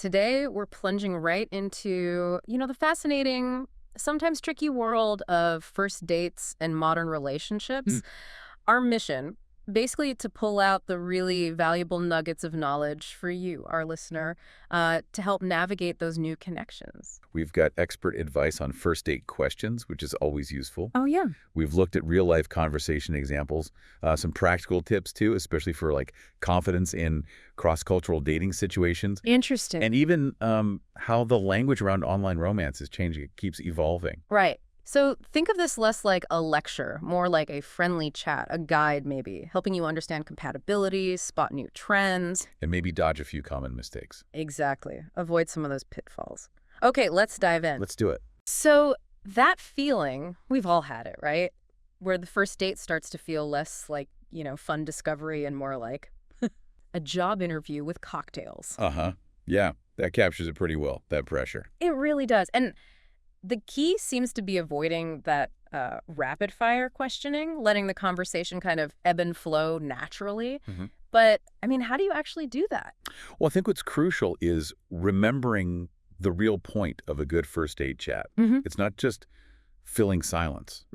Today we're plunging right into, the fascinating, sometimes tricky world of first dates and modern Hmm. relationships. Our mission, basically to pull out the really valuable nuggets of knowledge for you, our listener, to help navigate those new connections. We've got expert advice on first date questions, which is always useful. Oh, yeah. We've looked at real life conversation examples, some practical tips too, especially for like confidence in cross-cultural dating situations, Interesting. and even how the language around online romance is changing. It keeps evolving. Right. So think of this less like a lecture, more like a friendly chat, a guide maybe, helping you understand compatibilities, spot new trends. And maybe dodge a few common mistakes. Exactly. Avoid some of those pitfalls. Okay, let's dive in. Let's do it. So that feeling, we've all had it, right? Where the first date starts to feel less like, fun discovery and more like a job interview with cocktails. Uh-huh. Yeah, that captures it pretty well, that pressure. It really does. And the key seems to be avoiding that rapid fire questioning, letting the conversation kind of ebb and flow naturally. Mhm. But, how do you actually do that? Well, I think what's crucial is remembering the real point of a good first date chat. Mm-hmm. It's not just filling silence.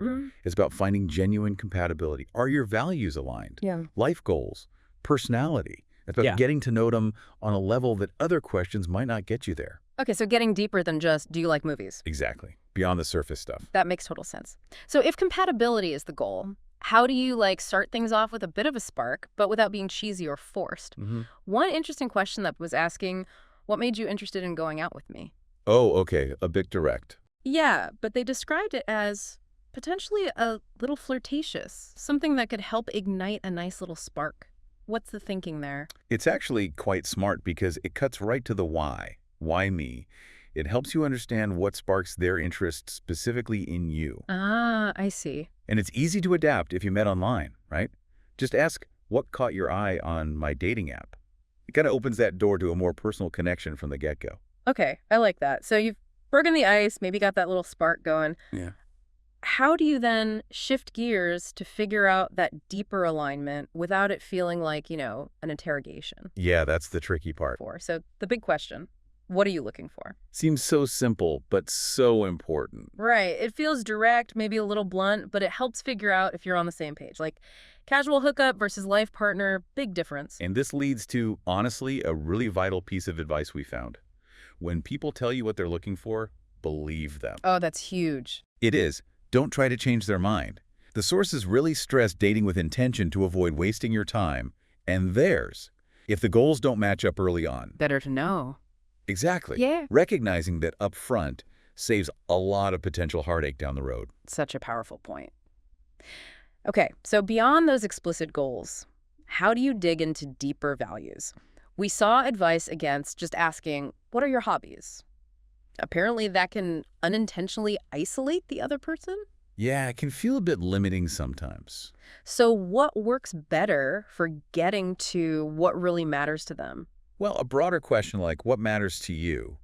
It's about finding genuine compatibility. Are your values aligned? Yeah. Life goals, personality. It's about Yeah. getting to know them on a level that other questions might not get you there. Okay, so getting deeper than just, do you like movies? Exactly. Beyond the surface stuff. That makes total sense. So if compatibility is the goal, how do you start things off with a bit of a spark, but without being cheesy or forced? Hmm. One interesting question that was asking, what made you interested in going out with me? Oh, okay. A bit direct. Yeah, but they described it as potentially a little flirtatious, something that could help ignite a nice little spark. What's the thinking there? It's actually quite smart because it cuts right to the why. Why me? It helps you understand what sparks their interest specifically in you. Ah, I see. And it's easy to adapt if you met online, right? Just ask, what caught your eye on my dating app? It kind of opens that door to a more personal connection from the get-go. Okay, I like that. So you've broken the ice, maybe got that little spark going. Yeah. How do you then shift gears to figure out that deeper alignment without it feeling like, an interrogation? Yeah, that's the tricky part. So the big question, what are you looking for? Seems so simple, but so important. Right. It feels direct, maybe a little blunt, but it helps figure out if you're on the same page. Like casual hookup versus life partner, big difference. And this leads to, honestly, a really vital piece of advice we found. When people tell you what they're looking for, believe them. Oh, that's huge. It is. Don't try to change their mind. The sources really stress dating with intention to avoid wasting your time and theirs if the goals don't match up early on. Better to know. Exactly. Yeah. Recognizing that up front saves a lot of potential heartache down the road. Such a powerful point. Okay, so beyond those explicit goals, how do you dig into deeper values? We saw advice against just asking, what are your hobbies? Apparently that can unintentionally isolate the other person. Yeah, it can feel a bit limiting sometimes. So what works better for getting to what really matters to them? Well, a broader question like what matters to you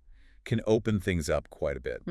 can open things up quite a bit.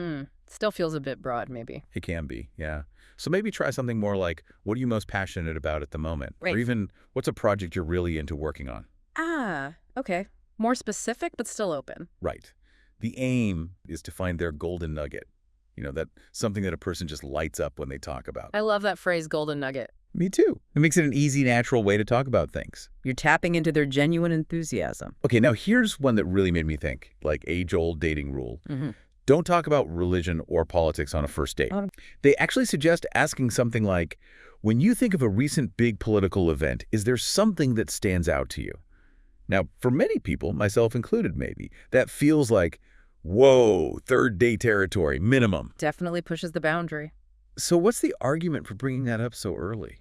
Still feels a bit broad, maybe. It can be, yeah. So maybe try something more like, what are you most passionate about at the moment? Right. Or even, what's a project you're really into working on? Ah, okay. More specific, but still open. Right. The aim is to find their golden nugget. That something that a person just lights up when they talk about. I love that phrase, golden nugget. Me too. It makes it an easy, natural way to talk about things. You're tapping into their genuine enthusiasm. Okay, now here's one that really made me think, like age-old dating rule. Mm-hmm. Don't talk about religion or politics on a first date. Oh. They actually suggest asking something like, when you think of a recent big political event, is there something that stands out to you? Now, for many people, myself included maybe, that feels like, whoa, third date territory, minimum. Definitely pushes the boundary. So what's the argument for bringing that up so early?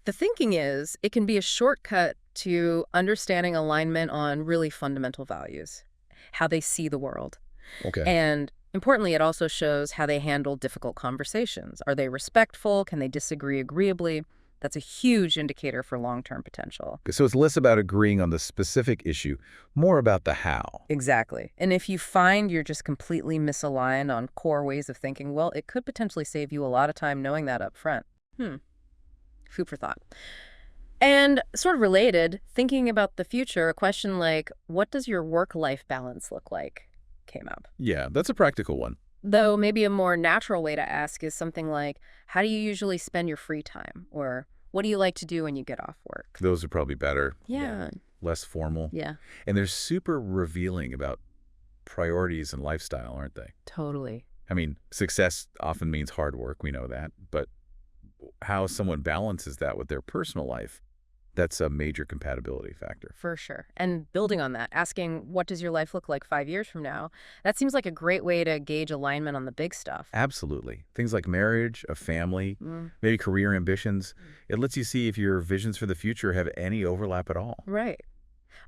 The thinking is it can be a shortcut to understanding alignment on really fundamental values, how they see the world. Okay. And importantly, it also shows how they handle difficult conversations. Are they respectful? Can they disagree agreeably? That's a huge indicator for long-term potential. So it's less about agreeing on the specific issue, more about the how. Exactly. And if you find you're just completely misaligned on core ways of thinking, well, it could potentially save you a lot of time knowing that up front. Food for thought. And sort of related, thinking about the future, a question like, what does your work-life balance look like, came up. Yeah, that's a practical one. Though maybe a more natural way to ask is something like, how do you usually spend your free time? Or what do you like to do when you get off work? Those are probably better. Yeah. Less formal. Yeah, And they're super revealing about priorities and lifestyle, aren't they? totally. I mean, success often means hard work, we know that, but how someone balances that with their personal life, that's a major compatibility factor. For sure. And building on that, asking, what does your life look like 5 years from now? That seems like a great way to gauge alignment on the big stuff. Absolutely. Things like marriage, a family, Mm, maybe career ambitions. It lets you see if your visions for the future have any overlap at all. right.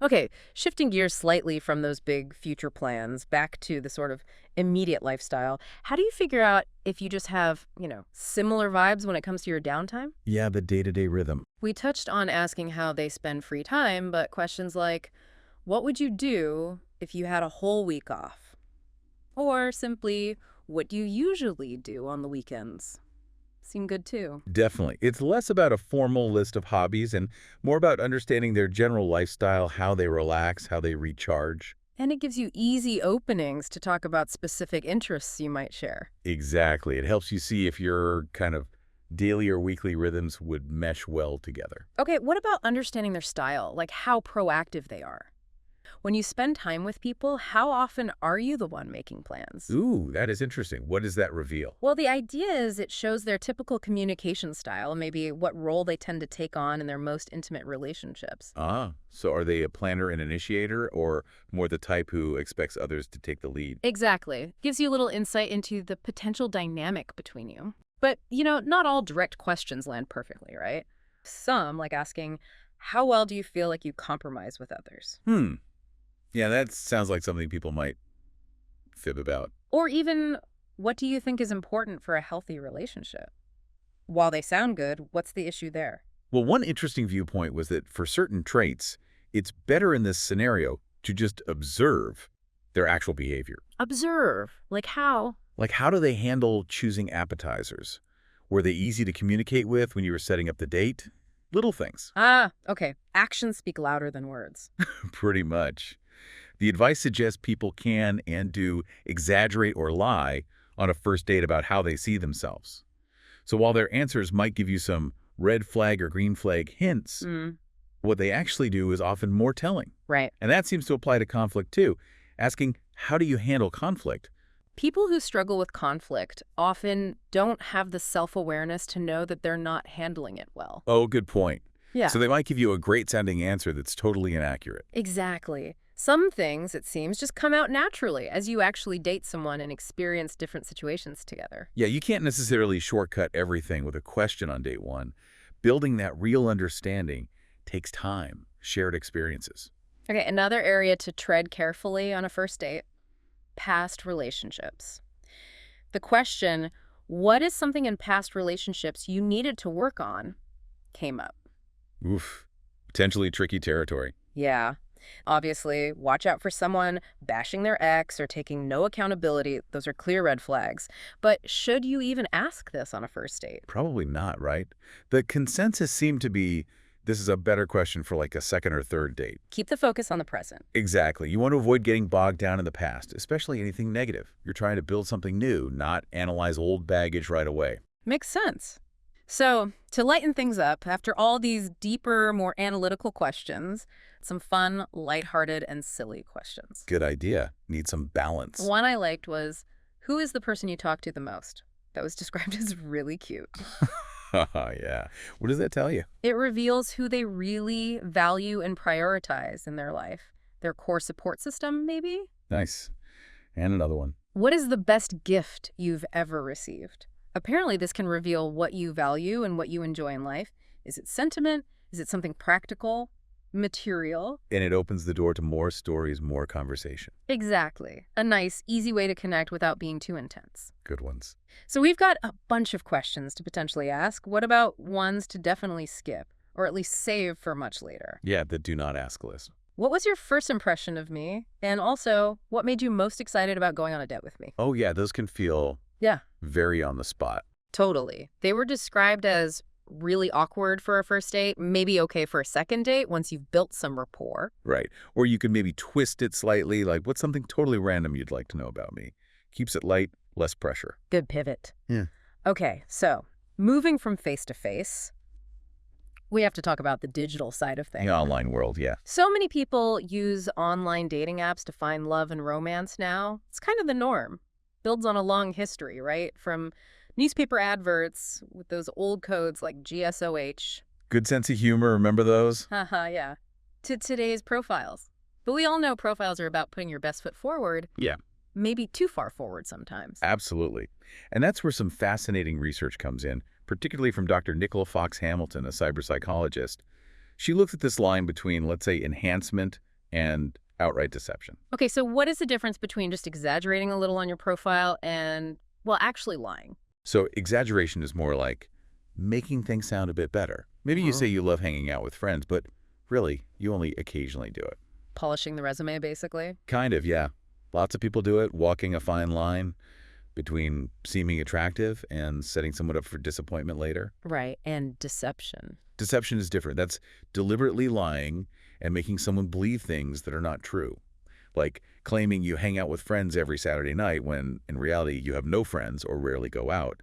Okay, shifting gears slightly from those big future plans back to the sort of immediate lifestyle, how do you figure out if you just have, similar vibes when it comes to your downtime? Yeah, the day-to-day rhythm. We touched on asking how they spend free time, but questions like, what would you do if you had a whole week off? Or simply, what do you usually do on the weekends? Seem good too. Definitely. It's less about a formal list of hobbies and more about understanding their general lifestyle, how they relax, how they recharge. And it gives you easy openings to talk about specific interests you might share. Exactly. It helps you see if your kind of daily or weekly rhythms would mesh well together. Okay, what about understanding their style, like how proactive they are? When you spend time with people, how often are you the one making plans? Ooh, that is interesting. What does that reveal? Well, the idea is it shows their typical communication style, maybe what role they tend to take on in their most intimate relationships. Ah, so are they a planner and initiator or more the type who expects others to take the lead? Exactly. Gives you a little insight into the potential dynamic between you. But, not all direct questions land perfectly, right? Some, like asking, how well do you feel like you compromise with others? Yeah, that sounds like something people might fib about. Or even, what do you think is important for a healthy relationship? While they sound good, what's the issue there? Well, one interesting viewpoint was that for certain traits, it's better in this scenario to just observe their actual behavior. Observe. Like how? Like, how do they handle choosing appetizers? Were they easy to communicate with when you were setting up the date? Little things. Ah, okay. Actions speak louder than words. Pretty much. The advice suggests people can and do exaggerate or lie on a first date about how they see themselves. So while their answers might give you some red flag or green flag hints, what they actually do is often more telling. Right. And that seems to apply to conflict too. Asking, how do you handle conflict? People who struggle with conflict often don't have the self-awareness to know that they're not handling it well. Oh, good point. Yeah. So they might give you a great-sounding answer that's totally inaccurate. Exactly. Some things, it seems, just come out naturally as you actually date someone and experience different situations together. Yeah, you can't necessarily shortcut everything with a question on date one. Building that real understanding takes time, shared experiences. Okay, another area to tread carefully on a first date, past relationships. The question, what is something in past relationships you needed to work on, came up. Oof, potentially tricky territory. Yeah. Obviously, watch out for someone bashing their ex or taking no accountability. Those are clear red flags. But should you even ask this on a first date? Probably not, right? The consensus seemed to be this is a better question for like a second or third date. Keep the focus on the present. Exactly. You want to avoid getting bogged down in the past, especially anything negative. You're trying to build something new, not analyze old baggage right away. Makes sense. So, to lighten things up, after all these deeper, more analytical questions, some fun, lighthearted, and silly questions. Good idea. Need some balance. One I liked was, who is the person you talk to the most? That was described as really cute. Yeah. What does that tell you? It reveals who they really value and prioritize in their life. Their core support system, maybe? Nice. And another one. What is the best gift you've ever received? Apparently, this can reveal what you value and what you enjoy in life. Is it sentiment? Is it something practical? Material? And it opens the door to more stories, more conversation. Exactly. A nice, easy way to connect without being too intense. Good ones. So we've got a bunch of questions to potentially ask. What about ones to definitely skip, or at least save for much later? Yeah, the do not ask list. What was your first impression of me? And also, what made you most excited about going on a date with me? Oh, yeah, those can feel Yeah. very on the spot. Totally. They were described as really awkward for a first date, maybe okay for a second date once you've built some rapport. Right. Or you could maybe twist it slightly, like what's something totally random you'd like to know about me? Keeps it light, less pressure. Good pivot. Yeah. Okay, so moving from face-to-face, we have to talk about the digital side of things. The online world, yeah. So many people use online dating apps to find love and romance now. It's kind of the norm. Builds on a long history, right? From newspaper adverts with those old codes like GSOH. Good sense of humor, remember those? Haha, yeah. To today's profiles. But we all know profiles are about putting your best foot forward. Yeah. Maybe too far forward sometimes. Absolutely. And that's where some fascinating research comes in, particularly from Dr. Nicola Fox Hamilton, a cyberpsychologist. She looks at this line between, let's say, enhancement and outright deception. Okay, so what is the difference between just exaggerating a little on your profile and, well, actually lying? So exaggeration is more like making things sound a bit better. Maybe you say you love hanging out with friends, but really, you only occasionally do it. Polishing the resume, basically? Kind of, yeah. Lots of people do it, walking a fine line between seeming attractive and setting someone up for disappointment later. Right, and deception. Deception is different. That's deliberately lying and making someone believe things that are not true. Like claiming you hang out with friends every Saturday night when, in reality, you have no friends or rarely go out.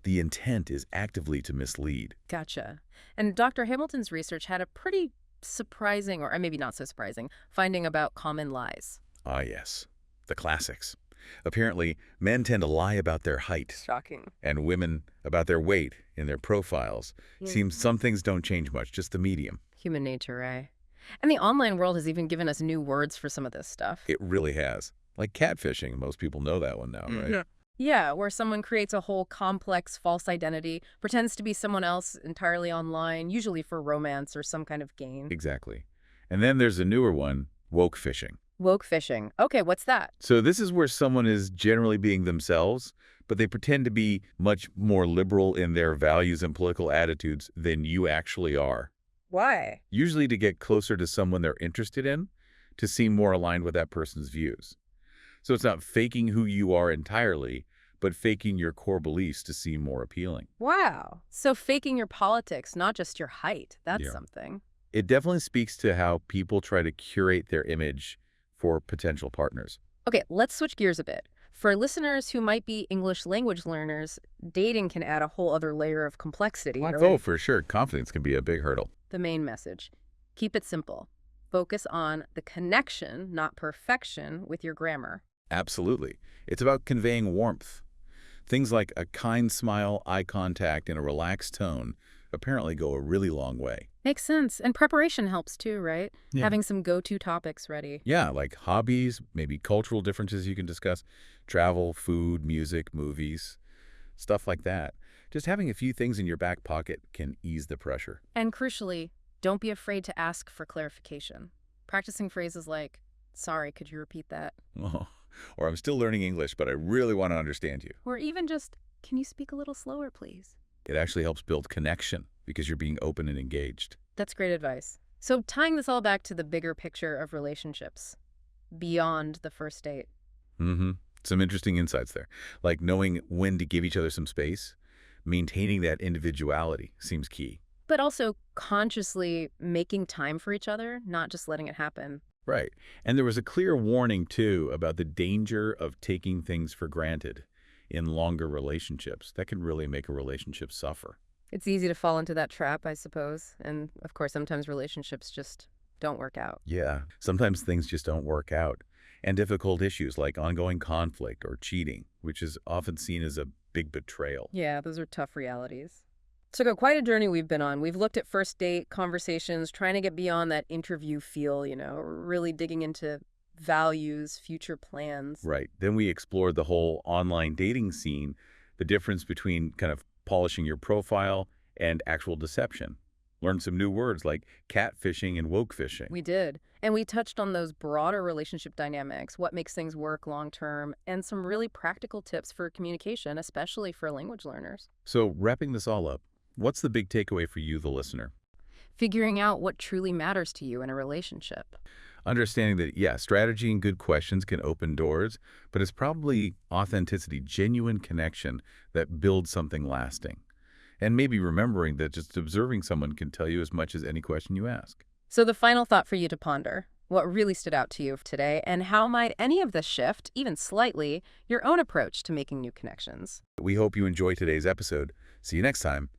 The intent is actively to mislead. Gotcha. And Dr. Hamilton's research had a pretty surprising, or maybe not so surprising, finding about common lies. Ah, yes. The classics. Apparently, men tend to lie about their height, Shocking. and women about their weight in their profiles. Seems some things don't change much, just the medium. Human nature, right? And the online world has even given us new words for some of this stuff. It really has. Like catfishing, most people know that one now, right? Yeah, where someone creates a whole complex false identity, pretends to be someone else entirely online, usually for romance or some kind of gain. Exactly. And then there's a newer one, woke phishing. Woke phishing. Okay, what's that? So this is where someone is generally being themselves, but they pretend to be much more liberal in their values and political attitudes than you actually are. Why? Usually to get closer to someone they're interested in, to seem more aligned with that person's views. So it's not faking who you are entirely, but faking your core beliefs to seem more appealing. Wow. So faking your politics, not just your height. That's Yeah. something. It definitely speaks to how people try to curate their image for potential partners. Okay, let's switch gears a bit. For listeners who might be English language learners, dating can add a whole other layer of complexity. Right? Oh, for sure. Confidence can be a big hurdle. The main message. Keep it simple. Focus on the connection, not perfection, with your grammar. Absolutely. It's about conveying warmth. Things like a kind smile, eye contact, and a relaxed tone apparently go a really long way. Makes sense. And preparation helps too, right? Yeah. Having some go-to topics ready. Yeah, like hobbies, maybe cultural differences you can discuss, travel, food, music, movies, stuff like that. Just having a few things in your back pocket can ease the pressure. And crucially, don't be afraid to ask for clarification. Practicing phrases like, sorry, could you repeat that? Oh, or I'm still learning English, but I really want to understand you. Or even just, can you speak a little slower, please? It actually helps build connection because you're being open and engaged. That's great advice. So tying this all back to the bigger picture of relationships, beyond the first date. Some interesting insights there, like knowing when to give each other some space. Maintaining that individuality seems key. But also consciously making time for each other, not just letting it happen. Right. And there was a clear warning, too, about the danger of taking things for granted in longer relationships. That can really make a relationship suffer. It's easy to fall into that trap, I suppose. And of course, sometimes relationships just don't work out. Yeah. Sometimes things just don't work out. And difficult issues like ongoing conflict or cheating, which is often seen as a big betrayal. Yeah, those are tough realities. So quite a journey we've been on. We've looked at first date conversations, trying to get beyond that interview feel, really digging into values, future plans. Right. Then we explored the whole online dating scene, the difference between kind of polishing your profile and actual deception. Learned some new words like catfishing and woke phishing. We did. And we touched on those broader relationship dynamics, what makes things work long term, and some really practical tips for communication, especially for language learners. So wrapping this all up, what's the big takeaway for you, the listener? Figuring out what truly matters to you in a relationship. Understanding that, yeah, strategy and good questions can open doors, but it's probably authenticity, genuine connection that builds something lasting. And maybe remembering that just observing someone can tell you as much as any question you ask. So the final thought for you to ponder, what really stood out to you today, and how might any of this shift, even slightly, your own approach to making new connections? We hope you enjoy today's episode. See you next time.